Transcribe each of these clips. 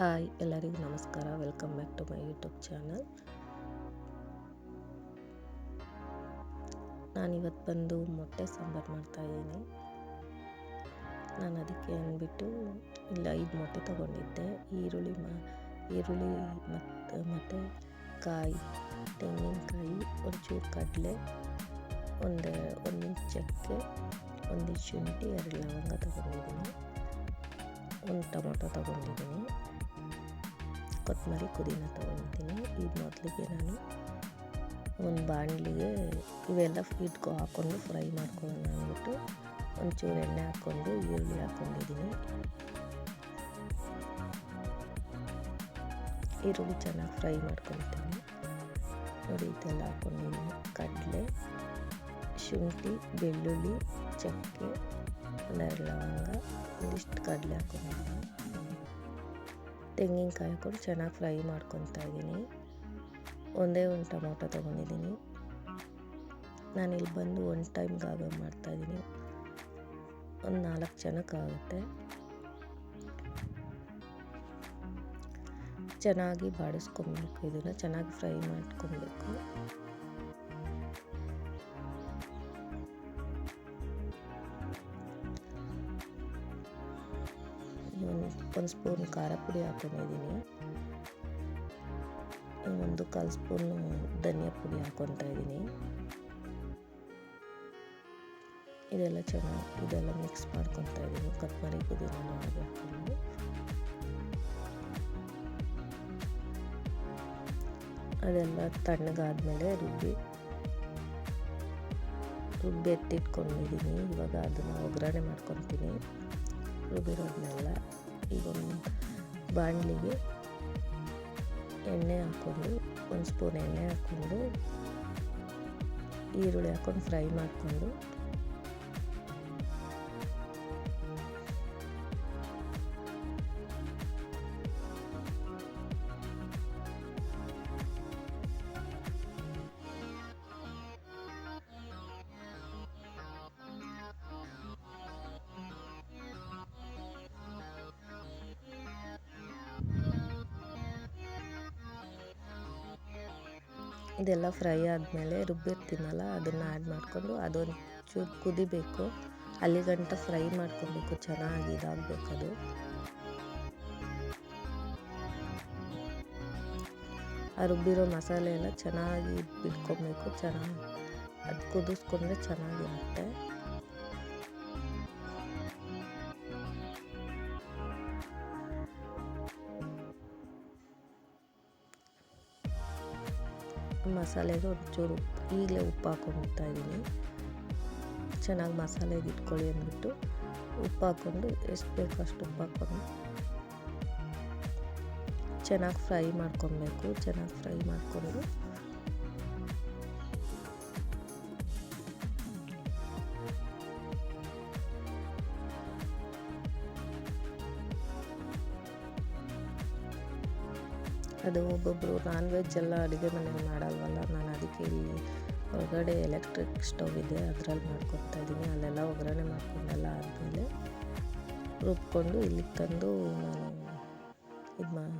Hi ಎಲ್ಲರಿಗೂ ನಮಸ್ಕಾರ. Welcome back to my YouTube channel. ನಾನಿವತ್ತು ಬಂದು ಮೊಟ್ಟೆ ಸಾಂಬಾರು ಮಾಡ್ತಾಯಿದ್ದೀನಿ. ನಾನು ಅದಕ್ಕೆ ಅಂದ್ಬಿಟ್ಟು ಇಲ್ಲಿ 5 ಮೊಟ್ಟೆ ತೊಗೊಂಡಿದ್ದೆ. ಈರುಳ್ಳಿ ಮತ್ತು ಕಾಯಿ, ತೆಂಗಿನಕಾಯಿ, ಒಂಚೂರು ಕಡಲೆ, ಒಂದು ಇಂಚ್ ಚಕ್ಕೆ, ಒಂದಿಷ್ಟು ಶುಂಠಿ, 2 ಲವಂಗ ತೊಗೊಂಡಿದ್ದೀನಿ, ಒಂದು ಟೊಮೊಟೊ ತೊಗೊಂಡಿದ್ದೀನಿ, ಕೊತ್ತಂಬರಿ, ಪುದೀನ ತೊಗೊಂಡಿದ್ದೀನಿ. ಈಗ ಮೊದಲಿಗೆ ನಾನು ಒಂದು ಬಾಣಲಿಗೆ ಇವೆಲ್ಲ ಹಾಕ್ಕೊಂಡು ಫ್ರೈ ಮಾಡ್ಕೊಳ್ಳೋಣ ಅಂದ್ಬಿಟ್ಟು ಒಂಚೂರು ಎಣ್ಣೆ ಹಾಕ್ಕೊಂಡು ಈರುಳ್ಳಿ ಹಾಕ್ಕೊಂಡಿದ್ದೀನಿ. ಈರುಳ್ಳಿ ಚೆನ್ನಾಗಿ ಫ್ರೈ ಮಾಡ್ಕೊಳ್ತೀನಿ. ನೋಡಿ, ಇದೆಲ್ಲ ಹಾಕ್ಕೊಂಡಿದ್ದೀನಿ. ಕಡಲೆ, ಶುಂಠಿ, ಬೆಳ್ಳುಳ್ಳಿ, ಚಕ್ಕೆ, 2 ಲವಂಗ, ಒಂದಿಷ್ಟು ಕಡಲೆ ಹಾಕ್ಕೊಂಡಿದ್ದೀನಿ. ತೆಂಗಿನಕಾಯಿ ಹಾಕ್ಕೊಂಡು ಚೆನ್ನಾಗಿ ಫ್ರೈ ಮಾಡ್ಕೊತಾ ಇದ್ದೀನಿ. ಒಂದೇ ಒಂದು ಟೊಮೊಟೊ ತೊಗೊಂಡಿದ್ದೀನಿ. ನಾನಿಲ್ಲಿ ಬಂದು ಒನ್ ಟೈಮ್ಗಾಗ ಮಾಡ್ತಾಯಿದ್ದೀನಿ. ಒಂದು 4 ಜನಕ್ಕಾಗುತ್ತೆ. ಚೆನ್ನಾಗಿ ಬಾಡಿಸ್ಕೊಬೇಕು. ಇದನ್ನು ಚೆನ್ನಾಗಿ ಫ್ರೈ ಮಾಡ್ಕೊಬೇಕು. ಒಂದು ಸ್ಪೂನ್ ಖಾರ ಪುಡಿ ಹಾಕ್ಕೊಂಡಿದ್ದೀನಿ. ಒಂದು 1/4 ಸ್ಪೂನು ಧನಿಯಾ ಪುಡಿ ಹಾಕ್ಕೊತಾ ಇದ್ದೀನಿ. ಇದೆಲ್ಲ ಮಿಕ್ಸ್ ಮಾಡ್ಕೊತಾ ಇದ್ದೀನಿ. ಕೊತ್ತಂಬರಿ, ಪುದೀನ ಹಾಕ್ಕೊಂಡು ಅದೆಲ್ಲ ತಣ್ಣಗಾದ್ಮೇಲೆ ರುಬ್ಬಿ ಎತ್ತಿಟ್ಕೊಂಡಿದ್ದೀನಿ. ಇವಾಗ ಅದನ್ನು ಒಗ್ಗರಣೆ ಮಾಡ್ಕೊತೀನಿ. ರುಬ್ಬಿರೋದನ್ನೆಲ್ಲ ಈಗ ಒಂದು ಬಾಣಲಿಗೆ ಎಣ್ಣೆ ಹಾಕ್ಕೊಂಡು, ಒಂದು ಸ್ಪೂನ್ ಎಣ್ಣೆ ಹಾಕ್ಕೊಂಡು ಈರುಳ್ಳಿ ಹಾಕ್ಕೊಂಡು ಫ್ರೈ ಮಾಡಿಕೊಂಡು ಇದೆಲ್ಲ ಫ್ರೈ ಆದಮೇಲೆ ರುಬ್ಬಿರ್ತೀನಲ್ಲ ಅದನ್ನು ಆ್ಯಡ್ ಮಾಡಿಕೊಂಡು ಅದೊಂದು ಚೂರು ಕುದಿಬೇಕು. ಅಲ್ಲಿಗಂಟ ಫ್ರೈ ಮಾಡ್ಕೊಬೇಕು. ಚೆನ್ನಾಗಿ ಇದಾಗಬೇಕದು. ಆ ರುಬ್ಬಿರೋ ಮಸಾಲೆ ಎಲ್ಲ ಚೆನ್ನಾಗಿ ಬಿಟ್ಕೊಬೇಕು. ಚೆನ್ನಾಗಿ ಅದು ಕುದಿಸ್ಕೊಂಡ್ರೆ ಚೆನ್ನಾಗಿರುತ್ತೆ. ಮಸಾಲೆಗೆ ಒಂಚೂರು ಈಗಲೇ ಉಪ್ಪು ಹಾಕ್ಕೊಳ್ತಾ ಇದ್ದೀನಿ. ಚೆನ್ನಾಗಿ ಮಸಾಲೆಗೆ ಇಟ್ಕೊಳ್ಳಿ ಅಂದ್ಬಿಟ್ಟು ಉಪ್ಪು ಹಾಕ್ಕೊಂಡು ಎಷ್ಟು ಬೇಕೋ ಅಷ್ಟು ಉಪ್ಪು ಹಾಕ್ಕೊಂಡು ಚೆನ್ನಾಗಿ ಫ್ರೈ ಮಾಡ್ಕೊಬೇಕು. ಚೆನ್ನಾಗಿ ಫ್ರೈ ಮಾಡಿಕೊಂಡು ಅದು ಒಬ್ಬೊಬ್ಬರು ನಾನ್ ವೆಜ್ ಎಲ್ಲ ಅಡುಗೆ ಮನೇಲಿ ಮಾಡಲ್ವಲ್ಲ. ನಾನು ಅದಕ್ಕೆ ಇಲ್ಲಿ ಹೊರಗಡೆ ಎಲೆಕ್ಟ್ರಿಕ್ ಸ್ಟವ್ ಇದೆ, ಅದರಲ್ಲಿ ಮಾಡ್ಕೊತಾ ಇದ್ದೀನಿ. ಅಲ್ಲೆಲ್ಲ ಒಗ್ಗರಣೆ ಮಾಡ್ಕೊಂಡೆಲ್ಲ ಆದಮೇಲೆ ರುಬ್ಕೊಂಡು ಇಲ್ಲಿಗೆ ತಂದು ನಾನು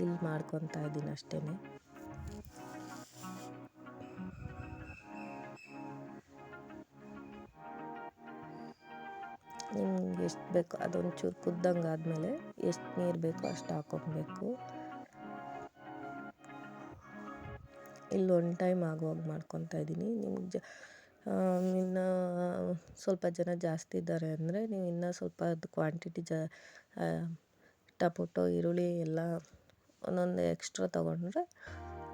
ಇಲ್ಲಿ ಮಾಡ್ಕೊತಾ ಇದ್ದೀನಿ ಅಷ್ಟೇ. ನಿಮ್ಗೆ ಎಷ್ಟು ಬೇಕೋ ಅದೊಂಚೂರು ಕುದ್ದಂಗೆ ಆದಮೇಲೆ ಎಷ್ಟು ನೀರು ಬೇಕೋ ಅಷ್ಟು ಹಾಕ್ಕೊಬೇಕು. ಇಲ್ಲಿ ಒನ್ ಟೈಮ್ ಆಗುವಾಗ ಮಾಡ್ಕೊತಾ ಇದ್ದೀನಿ. ನಿಮ್ಗೆ ಇನ್ನು ಸ್ವಲ್ಪ ಜನ ಜಾಸ್ತಿ ಇದ್ದಾರೆ ಅಂದರೆ ನೀವು ಇನ್ನೂ ಸ್ವಲ್ಪ ಅದು ಕ್ವಾಂಟಿಟಿ ಟೊಮೊಟೊ, ಈರುಳ್ಳಿ ಎಲ್ಲ ಒಂದೊಂದು ಎಕ್ಸ್ಟ್ರಾ ತೊಗೊಂಡ್ರೆ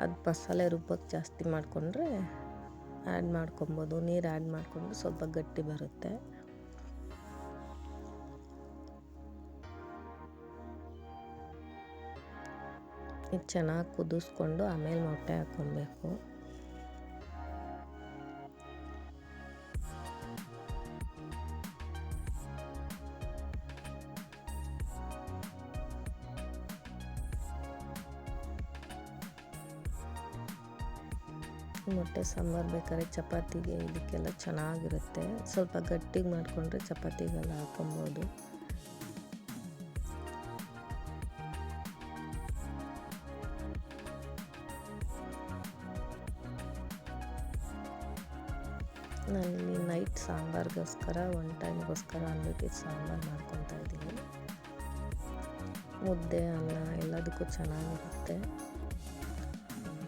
ಅದು ಮಸಾಲೆ ರುಬ್ಬಕ್ಕೆ ಜಾಸ್ತಿ ಮಾಡಿಕೊಂಡ್ರೆ ಆ್ಯಡ್ ಮಾಡ್ಕೊಬೋದು. ನೀರು ಆ್ಯಡ್ ಮಾಡಿಕೊಂಡು ಸ್ವಲ್ಪ ಗಟ್ಟಿ ಬರುತ್ತೆ. ಇದು ಚೆನ್ನಾಗಿ ಕುದಿಸ್ಕೊಂಡು ಆಮೇಲೆ ಮೊಟ್ಟೆ ಹಾಕ್ಕೊಬೇಕು. ಮೊಟ್ಟೆ ಸಾಂಬಾರು ಬೇಕಾದ್ರೆ ಚಪಾತಿಗೆ ಇದಕ್ಕೆಲ್ಲ ಚೆನ್ನಾಗಿರುತ್ತೆ. ಸ್ವಲ್ಪ ಗಟ್ಟಿಗೆ ಮಾಡಿಕೊಂಡ್ರೆ ಚಪಾತಿಗೆಲ್ಲ ಹಾಕ್ಕೊಬೋದು. ನಾನಿಲ್ಲಿ ನೈಟ್ ಸಾಂಬಾರಿಗೋಸ್ಕರ ಒನ್ ಟೈಮ್ಗೋಸ್ಕರ ಅಂದ್ಬಿಟ್ಟು ಸಾಂಬಾರು ಮಾಡ್ಕೊತಾ ಇದ್ದೀನಿ. ಮುದ್ದೆ ಅನ್ನ ಎಲ್ಲದಕ್ಕೂ ಚೆನ್ನಾಗಿರುತ್ತೆ.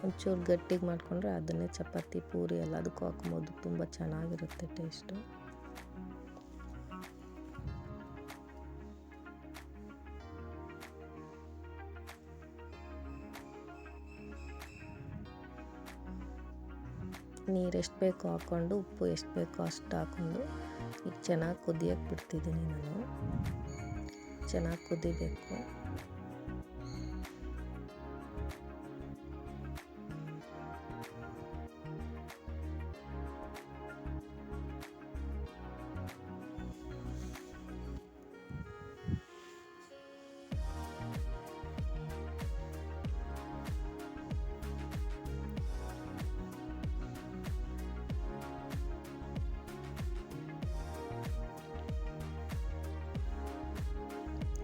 ಒಂಚೂರು ಗಟ್ಟಿಗೆ ಮಾಡಿಕೊಂಡ್ರೆ ಅದನ್ನೇ ಚಪಾತಿ ಪೂರಿ ಎಲ್ಲದಕ್ಕೂ ಹಾಕ್ಬೋದು, ತುಂಬ ಚೆನ್ನಾಗಿರುತ್ತೆ ಟೇಸ್ಟು. ನೀರು ಎಷ್ಟು ಬೇಕೋ ಹಾಕ್ಕೊಂಡು ಉಪ್ಪು ಎಷ್ಟು ಬೇಕೋ ಅಷ್ಟು ಹಾಕ್ಕೊಂಡು ಈಗ ಚೆನ್ನಾಗಿ ಕುದಿಯೋಕ್ಕೆ ಬಿಡ್ತಿದ್ದೀನಿ ನಾನು. ಚೆನ್ನಾಗಿ ಕುದಿಬೇಕು.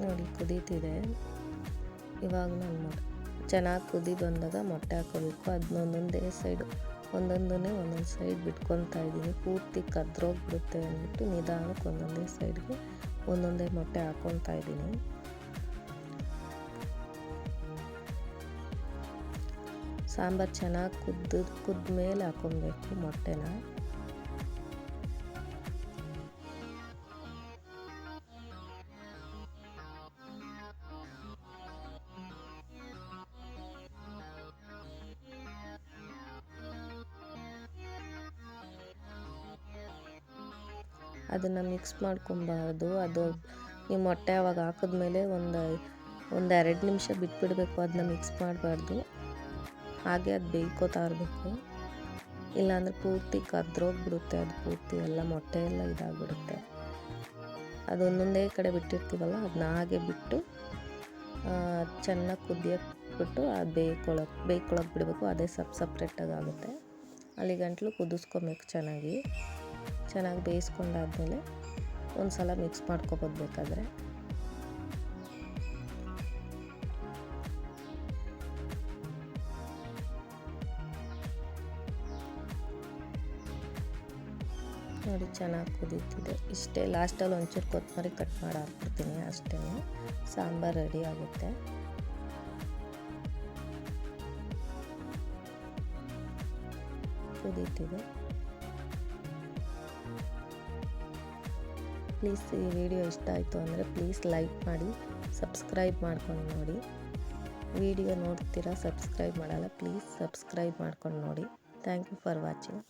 ನೋಡಿ ಕುದೀತಿದೆ. ಇವಾಗ ನಾನು ಚೆನ್ನಾಗಿ ಕುದಿ ಬಂದಾಗ ಮೊಟ್ಟೆ ಹಾಕೋಬೇಕು. ಅದನ್ನ ಒಂದೊಂದೇ ಸೈಡ್ ಬಿಟ್ಕೊತಾ ಇದ್ದೀನಿ. ಪೂರ್ತಿ ಕದ್ರೋಗ್ಬಿಡುತ್ತೆ ಅಂದ್ಬಿಟ್ಟು ನಿಧಾನಕ್ಕೆ ಒಂದೊಂದೇ ಸೈಡ್ಗೆ ಒಂದೊಂದೇ ಮೊಟ್ಟೆ ಹಾಕ್ಕೊತಾ ಇದ್ದೀನಿ. ಸಾಂಬಾರು ಚೆನ್ನಾಗಿ ಕುದ್ದ ಮೇಲೆ ಹಾಕ್ಕೊಬೇಕು ಮೊಟ್ಟೆನ. ಅದನ್ನು ಮಿಕ್ಸ್ ಮಾಡ್ಕೊಬಾರ್ದು. ಅದು ನೀವು ಮೊಟ್ಟೆ ಅವಾಗ ಹಾಕಿದ್ಮೇಲೆ ಒಂದು 2 ನಿಮಿಷ ಬಿಟ್ಬಿಡಬೇಕು. ಅದನ್ನ ಮಿಕ್ಸ್ ಮಾಡಬಾರ್ದು, ಹಾಗೆ ಅದು ಬೇಯ್ಕೋತಾ ಇರಬೇಕು. ಇಲ್ಲಾಂದರೆ ಪೂರ್ತಿ ಕದ್ರೋಗ್ಬಿಡುತ್ತೆ. ಅದು ಪೂರ್ತಿ ಎಲ್ಲ ಮೊಟ್ಟೆ ಎಲ್ಲ ಇದಾಗ್ಬಿಡುತ್ತೆ. ಅದು ಒಂದೊಂದೇ ಕಡೆ ಬಿಟ್ಟಿರ್ತೀವಲ್ಲ ಅದನ್ನ ಹಾಗೆ ಬಿಟ್ಟು ಚೆನ್ನಾಗಿ ಕುದಿಯೋಕ್ಕೆ ಬಿಟ್ಟು ಅದು ಬೇಯ್ಕೊಳಕ್ಕೆ ಬಿಡಬೇಕು. ಅದೇ ಸಪ್ರೇಟಾಗಿ ಆಗುತ್ತೆ. ಅಲ್ಲಿ ಗಂಟಲು ಕುದಿಸ್ಕೊಬೇಕು. ಚೆನ್ನಾಗಿ ಬೇಯಿಸ್ಕೊಂಡಾದ್ಮೇಲೆ ಒಂದು ಸಲ ಮಿಕ್ಸ್ ಮಾಡ್ಕೊಬೋದು ಬೇಕಾದರೆ. ನೋಡಿ ಚೆನ್ನಾಗಿ ಕುದೀತಿದೆ. ಇಷ್ಟೇ, ಲಾಸ್ಟಲ್ಲಿ ಒಂಚೂರು ಕೊತ್ತಂಬರಿ ಕಟ್ ಮಾಡಿ ಹಾಕ್ಬಿಡ್ತೀನಿ, ಅಷ್ಟೇ. ಸಾಂಬಾರು ರೆಡಿ ಆಗುತ್ತೆ. ಕುದೀತಿದೆ. ಪ್ಲೀಸ್ ಈ ವಿಡಿಯೋ ಇಷ್ಟ ಆಯಿತು ಅಂದರೆ ಪ್ಲೀಸ್ ಲೈಕ್ ಮಾಡಿ, ಸಬ್ಸ್ಕ್ರೈಬ್ ಮಾಡ್ಕೊಂಡು ನೋಡಿ. ವಿಡಿಯೋ ನೋಡ್ತೀರಾ, ಸಬ್ಸ್ಕ್ರೈಬ್ ಮಾಡಲ್ಲ, ಪ್ಲೀಸ್ ಸಬ್ಸ್ಕ್ರೈಬ್ ಮಾಡ್ಕೊಂಡು ನೋಡಿ. Thank you for watching.